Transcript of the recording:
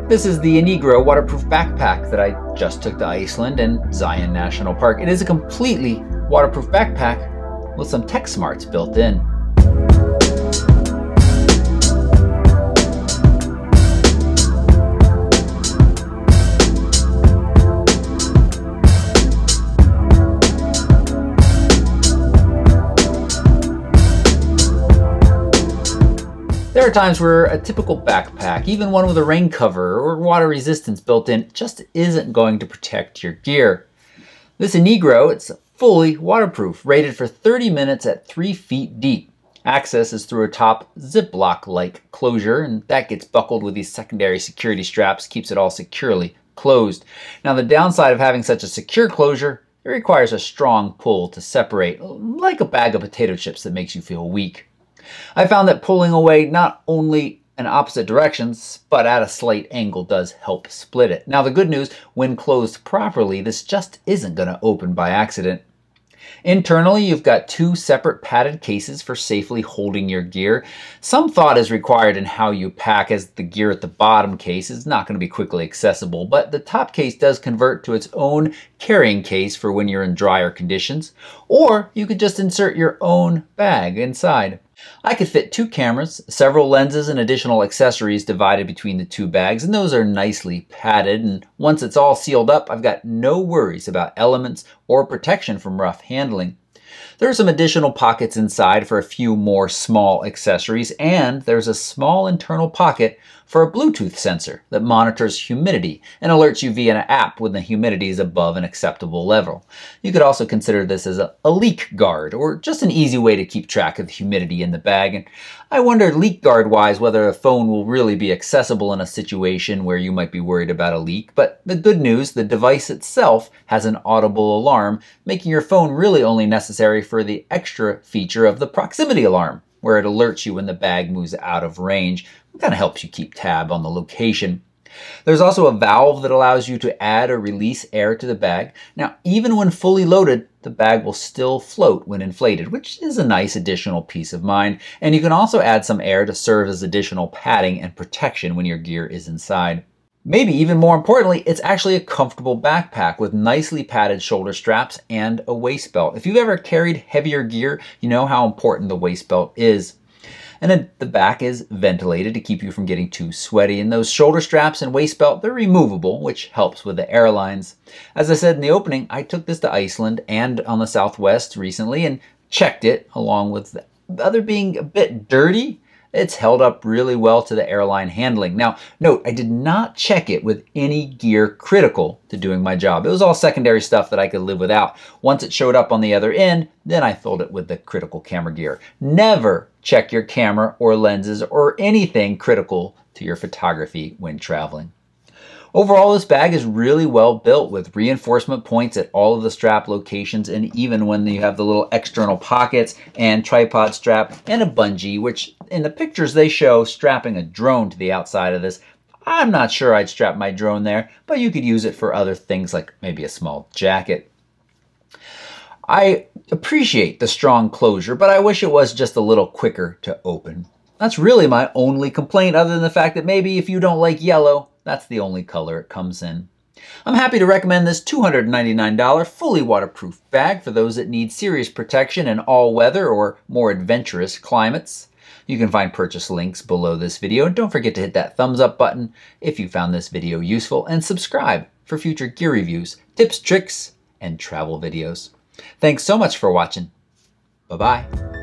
This is the Inrigo Waterproof Backpack that I just took to Iceland and Zion National Park. It is a completely waterproof backpack with some tech smarts built in. There are times where a typical backpack, even one with a rain cover or water resistance built in, just isn't going to protect your gear. This Inrigo, it's fully waterproof, rated for 30 minutes at 3 feet deep. Access is through a top Ziploc-like closure, and that gets buckled with these secondary security straps, keeps it all securely closed. Now, the downside of having such a secure closure, it requires a strong pull to separate, like a bag of potato chips that makes you feel weak. I found that pulling away not only in opposite directions, but at a slight angle does help split it. Now the good news, when closed properly, this just isn't going to open by accident. Internally, you've got 2 separate padded cases for safely holding your gear. Some thought is required in how you pack, as the gear at the bottom case is not going to be quickly accessible, but the top case does convert to its own carrying case for when you're in drier conditions, or you could just insert your own bag inside. I could fit 2 cameras, several lenses, and additional accessories divided between the 2 bags, and those are nicely padded, and once it's all sealed up, I've got no worries about elements or protection from rough handling. There are some additional pockets inside for a few more small accessories, and there's a small internal pocket for a Bluetooth sensor that monitors humidity and alerts you via an app when the humidity is above an acceptable level. You could also consider this as a leak guard, or just an easy way to keep track of the humidity in the bag. And I wonder, leak guard wise, whether a phone will really be accessible in a situation where you might be worried about a leak. But the good news, the device itself has an audible alarm, making your phone really only necessary for the extra feature of the proximity alarm, where it alerts you when the bag moves out of range. It kind of helps you keep tab on the location. There's also a valve that allows you to add or release air to the bag. Now, even when fully loaded, the bag will still float when inflated, which is a nice additional peace of mind. And you can also add some air to serve as additional padding and protection when your gear is inside. Maybe even more importantly, it's actually a comfortable backpack with nicely padded shoulder straps and a waist belt. If you've ever carried heavier gear, you know how important the waist belt is. And then the back is ventilated to keep you from getting too sweaty. And those shoulder straps and waist belt, they're removable, which helps with the airlines. As I said in the opening, I took this to Iceland and on the Southwest recently and checked it, along with the other being a bit dirty. It's held up really well to the airline handling. Now, note, I did not check it with any gear critical to doing my job. It was all secondary stuff that I could live without. Once it showed up on the other end, then I filled it with the critical camera gear. Never check your camera or lenses or anything critical to your photography when traveling. Overall, this bag is really well built with reinforcement points at all of the strap locations, and even when you have the little external pockets and tripod strap and a bungee, which in the pictures they show strapping a drone to the outside of this. I'm not sure I'd strap my drone there, but you could use it for other things like maybe a small jacket. I appreciate the strong closure, but I wish it was just a little quicker to open. That's really my only complaint, other than the fact that maybe if you don't like yellow, that's the only color it comes in. I'm happy to recommend this $299 fully waterproof bag for those that need serious protection in all weather or more adventurous climates. You can find purchase links below this video, and don't forget to hit that thumbs up button if you found this video useful, and subscribe for future gear reviews, tips, tricks, and travel videos. Thanks so much for watching. Bye-bye.